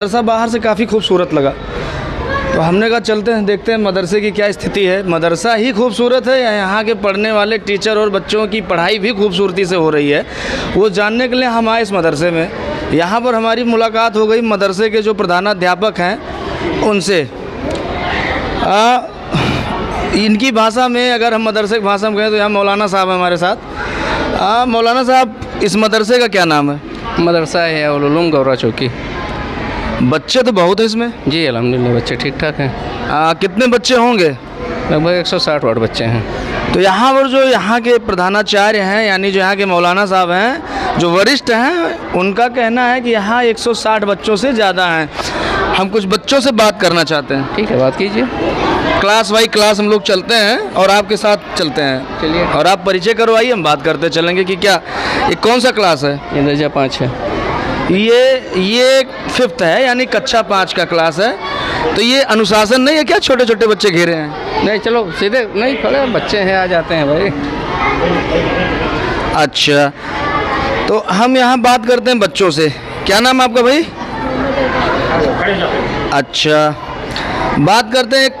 मदरसा बाहर से काफ़ी खूबसूरत लगा, तो हमने कहा चलते हैं देखते हैं मदरसे की क्या स्थिति है। मदरसा ही खूबसूरत है, यहाँ के पढ़ने वाले टीचर और बच्चों की पढ़ाई भी खूबसूरती से हो रही है, वो जानने के लिए हम आए इस मदरसे में। यहाँ पर हमारी मुलाकात हो गई मदरसे के जो प्रधानाध्यापक हैं उनसे। इनकी भाषा में, अगर हम मदरसे की भाषा में कहें तो यहाँ मौलाना साहब हैं हमारे साथ। मौलाना साहब, इस मदरसे का क्या नाम है? मदरसा है उलूम गौरा चौकी। बच्चे तो बहुत है इसमें? जी अल्हम्दुलिल्लाह बच्चे ठीक ठाक हैं। कितने बच्चे होंगे? लगभग 160 बच्चे हैं। तो यहाँ पर जो यहाँ के प्रधानाचार्य हैं, यानी जो यहाँ के मौलाना साहब हैं, जो वरिष्ठ हैं, उनका कहना है कि यहाँ 160 बच्चों से ज़्यादा हैं। हम कुछ बच्चों से बात करना चाहते हैं। ठीक है, बात कीजिए। क्लास बाई क्लास हम लोग चलते हैं और आपके साथ चलते हैं। चलिए। और आप परिचय करवाइए, हम बात करते चलेंगे कि क्या ये कौन सा क्लास है? ये दर्जा 5 है। ये 5th है, यानी कक्षा 5 का क्लास है। तो ये अनुशासन नहीं है क्या? छोटे छोटे बच्चे घेरे हैं। नहीं चलो सीधे नहीं खड़े, बच्चे हैं आ जाते हैं भाई। अच्छा, तो हम यहाँ बात करते हैं बच्चों से। क्या नाम है आपका भाई? अच्छा, बात करते हैं, एक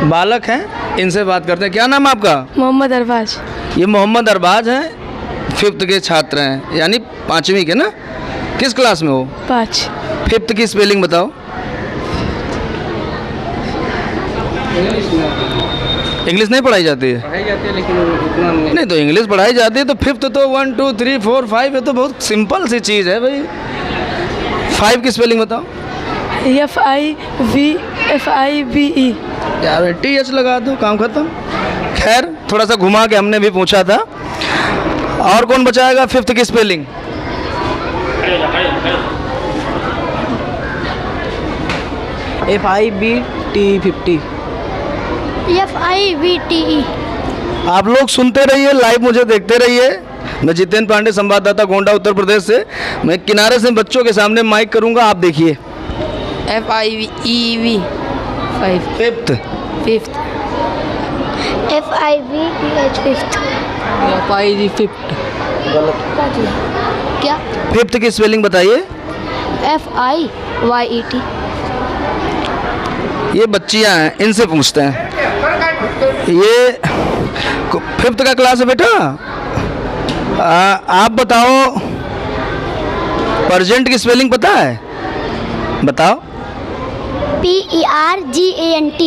बालक हैं, इनसे बात करते हैं। क्या नाम है आपका? मोहम्मद अरबाज। ये मोहम्मद अरबाज हैं, 5th के छात्र हैं, यानी 5वीं के ना? किस क्लास में हो? 5। 5th की स्पेलिंग बताओ। इंग्लिश नहीं पढ़ाई जाती है? पढ़ाई जाती है लेकिन उतना नहीं, तो इंग्लिश पढ़ाई जाती है तो 5th तो 1 2 3 4 5 ये तो बहुत सिंपल सी चीज़ है भाई। 5 की स्पेलिंग बताओ। FIVE। यार TH लगा दो, काम खत्म। खैर, थोड़ा सा घुमा के हमने भी पूछा था। और कौन बचाएगा 5th की स्पेलिंग? FIVTE। FIVTE। आप लोग सुनते रहिए, लाइव मुझे देखते रहिए। मैं जितेंद्र पांडे, संवाददाता गोंडा उत्तर प्रदेश से। मैं किनारे से बच्चों के सामने माइक करूंगा, आप देखिए। FIVEV। 5th। 5th। FIVTH। 5th। FIG5। क्या? 5th की स्पेलिंग बताइए। FIYET। ये बच्चियां हैं, इनसे पूछते हैं। ये 5th का क्लास है बेटा। आप बताओ, प्रेजेंट की स्पेलिंग पता है? बताओ। PERGANT।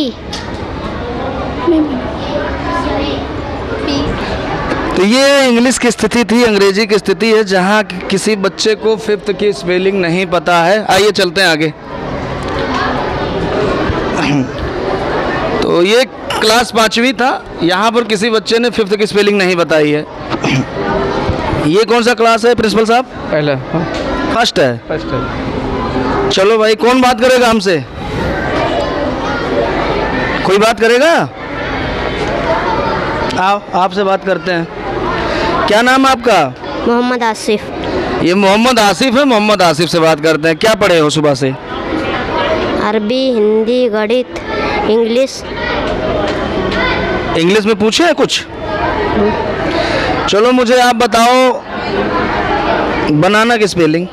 तो ये इंग्लिश की स्थिति थी, अंग्रेजी की स्थिति है, जहाँ किसी बच्चे को 5th की स्पेलिंग नहीं पता है। आइए चलते हैं आगे। तो ये क्लास 5वीं था, यहाँ पर किसी बच्चे ने 5th की स्पेलिंग नहीं बताई है। ये कौन सा क्लास है प्रिंसिपल साहब? पहला। 1st है। फर्स्ट है। चलो भाई, कौन बात करेगा हमसे? कोई बात करेगा? आओ, आपसे बात करते हैं। क्या नाम है आपका? मोहम्मद आसिफ। ये मोहम्मद आसिफ है। मोहम्मद आसिफ से बात करते हैं। क्या पढ़े हो सुबह से? अरबी, हिंदी, गणित, इंग्लिश। इंग्लिश में पूछे हैं कुछ? चलो मुझे आप बताओ, बनाना की स्पेलिंग।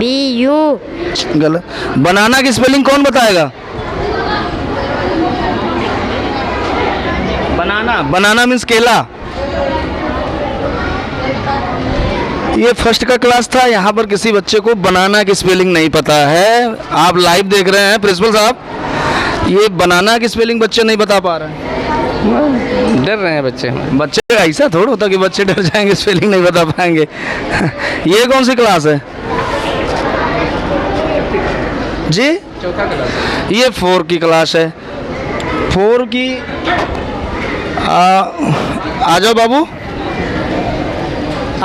BU। गलत। बनाना की स्पेलिंग कौन बताएगा? बनाना मीन्स केला। ये 1st का क्लास था, यहाँ पर किसी बच्चे को बनाना की स्पेलिंग नहीं पता है। आप लाइव देख रहे हैं प्रिंसिपल साहब, ये बनाना की स्पेलिंग बच्चे नहीं बता पा रहे हैं। डर रहे हैं बच्चे। बच्चे ऐसा थोड़ा होता कि बच्चे डर जाएंगे, स्पेलिंग नहीं बता पाएंगे। ये कौन सी क्लास है जी? चौथा क्लास। ये 4 की क्लास है। 4 की आ जाओ बाबू,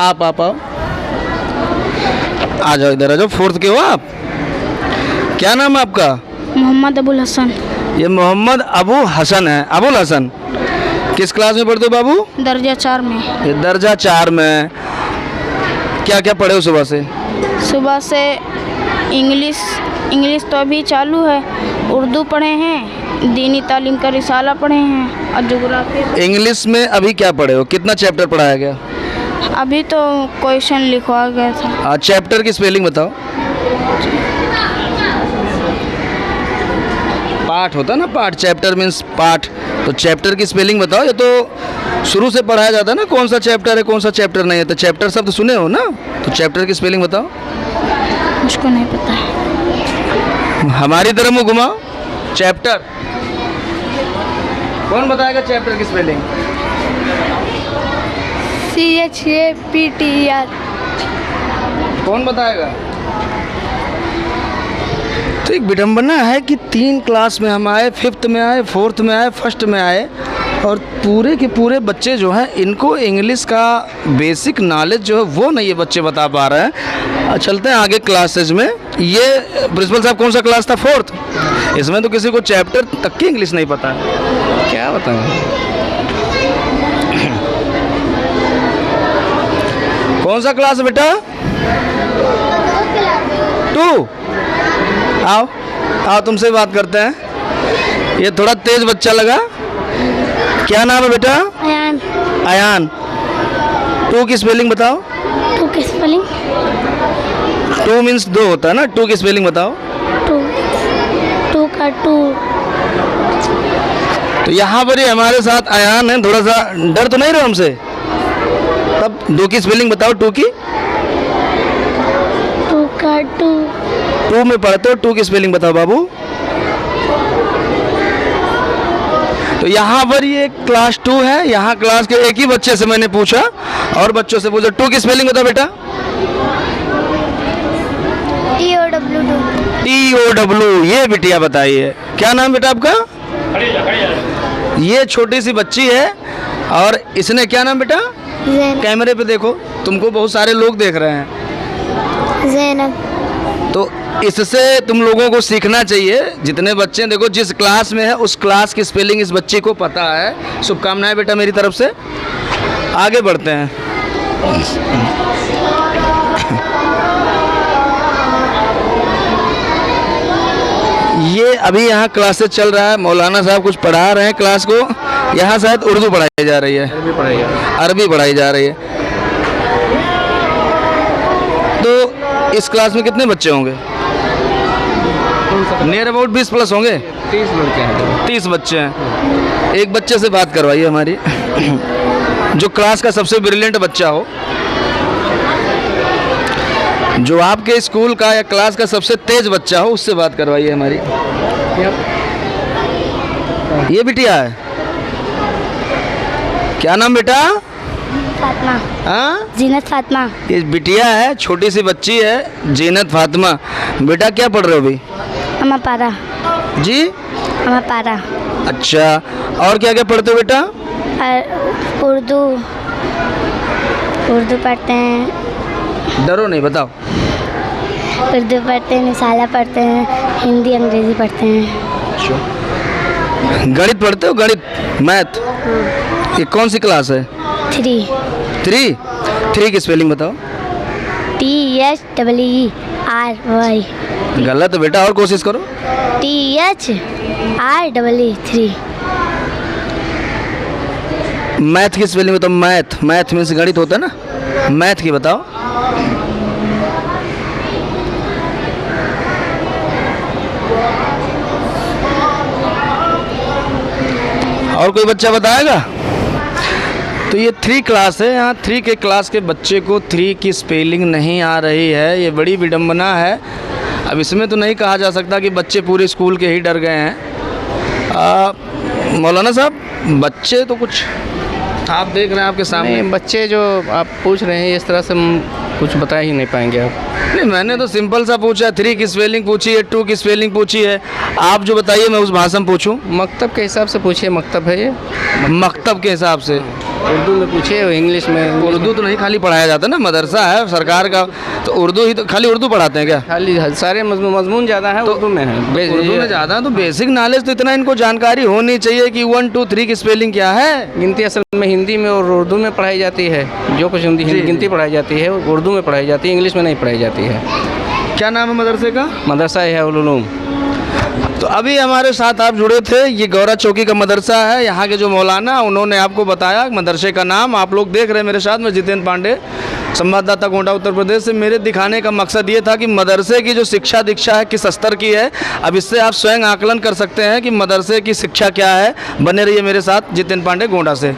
आप आओ, आ जाओ इधर आ जाओ। 4th के हो आप? क्या नाम है आपका? मोहम्मद अबुल हसन। ये मोहम्मद अबू हसन है। अबुल हसन, किस क्लास में पढ़ते हो बाबू? दर्जा 4 में। ये दर्जा 4 में। क्या क्या पढ़े हो सुबह से? सुबह से इंग्लिश तो अभी चालू है, उर्दू पढ़े हैं, दीनी तालीम का रिसाला पढ़े हैं और जोग्राफी। इंग्लिश में अभी क्या पढ़े हो? कितना चैप्टर पढ़ाया गया? अभी तो क्वेश्चन लिखवा गया था। चैप्टर की स्पेलिंग बताओ। पाठ होता है ना, पाठ, चैप्टर मीन्स पाठ, तो चैप्टर की स्पेलिंग बताओ। ये तो शुरू से पढ़ाया जाता है ना, कौन सा चैप्टर है कौन सा चैप्टर नहीं है, तो चैप्टर शब्द सुने हो ना, तो चैप्टर की स्पेलिंग बताओ। मुझको नहीं पता है। हमारी तरफ मुँह घुमाओ। चैप्टर कौन बताएगा चैप्टर की स्पेलिंग? CHAPTER। कौन बताएगा? तो एक विडंबना है कि 3 क्लास में हम आए, 5th में आए, 4th में आए, 1st में आए, और पूरे के पूरे बच्चे जो हैं इनको इंग्लिश का बेसिक नॉलेज जो है वो नहीं ये बच्चे बता पा रहे हैं। चलते हैं आगे क्लासेज में। ये प्रिंसिपल साहब कौन सा क्लास था? 4th। इसमें तो किसी को चैप्टर तक की इंग्लिश नहीं पता है। क्या बताएं? कौन सा क्लास है बेटा? 2। आओ आओ तुमसे बात करते हैं। ये थोड़ा तेज बच्चा लगा, क्या नाम है बेटा? अयान। अयान। 2 की स्पेलिंग बताओ। 2 की स्पेलिंग? 2 मीन्स 2 होता है ना, 2 की स्पेलिंग बताओ। 2 का 2। तो यहाँ पर ही हमारे साथ अयान है, थोड़ा सा डर तो नहीं रहो हमसे? तब 2 की स्पेलिंग बताओ। 2 की? 2 का 2। 2 में पढ़ते हो, 2 की स्पेलिंग बताओ बाबू। तो यहाँ पर ये क्लास 2 है, यहाँ क्लास के एक ही बच्चे से मैंने पूछा और बच्चों से पूछा 2 की स्पेलिंग बताओ बेटा। TOW। ये बिटिया बताइए, क्या नाम बेटा आपका? ये छोटी सी बच्ची है और इसने क्या नाम बेटा? कैमरे पे देखो, तुमको बहुत सारे लोग देख रहे हैं। ज़ैनब। तो इससे तुम लोगों को सीखना चाहिए, जितने बच्चे देखो जिस क्लास में है उस क्लास की स्पेलिंग इस बच्ची को पता है। शुभकामनाएं बेटा मेरी तरफ से। आगे बढ़ते हैं। ये अभी यहाँ क्लासेस चल रहा है, मौलाना साहब कुछ पढ़ा रहे हैं क्लास को। यहाँ शायद उर्दू पढ़ाई जा रही है, अरबी पढ़ाई जा रही है। तो इस क्लास में कितने बच्चे होंगे? नियर अबाउट 20 प्लस होंगे। 30 लड़के हैं। 30 बच्चे हैं। एक बच्चे से बात करवाइए हमारी, जो क्लास का सबसे ब्रिलियंट बच्चा हो, जो आपके स्कूल का या क्लास का सबसे तेज बच्चा हो, उससे बात करवाइए हमारी। ये बिटिया है, क्या नाम बेटा? फातिमा। हाँ, जीनत फातिमा। ये बिटिया है, छोटी सी बच्ची है, जीनत फातिमा। बेटा क्या पढ़ रहे हो अभी? अमा पारा। जी? अमा पारा। अच्छा, और क्या क्या पढ़ते हो बेटा? उर्दू पढ़ते हैं। डरो नहीं, बताओ। उर्दू पढ़ते हैं, मिसाला पढ़ते हैं, हिंदी अंग्रेज़ी पढ़ते हैं। गणित पढ़ते हो? गणित, मैथ? ये कौन सी क्लास है? 3 की स्पेलिंग बताओ। THERY। गलत है बेटा, और कोशिश करो। THREE। 3। मैथ की स्पेलिंग बताओ। मैथ मीन्स गणित होता है ना, मैथ की बताओ। और कोई बच्चा बताएगा? तो ये 3 क्लास है, यहाँ 3 के क्लास के बच्चे को 3 की स्पेलिंग नहीं आ रही है। ये बड़ी विडंबना है। अब इसमें तो नहीं कहा जा सकता कि बच्चे पूरे स्कूल के ही डर गए हैं। मौलाना साहब, बच्चे तो कुछ आप देख रहे हैं आपके सामने। नहीं, बच्चे जो आप पूछ रहे हैं इस तरह से हम कुछ बता ही नहीं पाएंगे आप। नहीं, मैंने तो सिंपल सा पूछा, 3 की स्पेलिंग पूछी है, 2 की स्पेलिंग पूछी है। आप जो बताइए मैं उस भाषा में पूछूं। मकतब के हिसाब से पूछिए, मकतब है ये। मकतब के हिसाब से उर्दू में पूछिए, इंग्लिश में। उर्दू तो नहीं खाली पढ़ाया जाता ना, मदरसा है सरकार का, तो उर्दू ही तो खाली उर्दू पढ़ाते हैं क्या? खाली सारे मजमून ज़्यादा है, उर्दू में है। उर्दू में ज़्यादा है तो बेसिक नॉलेज तो इतना इनको जानकारी होनी चाहिए कि 1 2 3 की स्पेलिंग क्या है। गिनती असल में हिंदी में और उर्दू में पढ़ाई जाती है। जो कुछ गिनती पढ़ाई जाती है उर्दू में पढ़ाई जाती है, इंग्लिश में नहीं पढ़ाई जाती है। क्या नाम है मदरसे का? मदरसा है उलूम। तो अभी हमारे साथ आप जुड़े थे, ये गौरा चौकी का मदरसा है। यहाँ के जो मौलाना उन्होंने आपको बताया मदरसे का नाम। आप लोग देख रहे हैं मेरे साथ में जितेंद्र पांडे, संवाददाता गोंडा उत्तर प्रदेश से। मेरे दिखाने का मकसद ये था कि मदरसे की जो शिक्षा दीक्षा है किस स्तर की है। अब इससे आप स्वयं आकलन कर सकते हैं कि मदरसे की शिक्षा क्या है। बने रहिए मेरे साथ, जितेंद्र पांडे गोंडा से।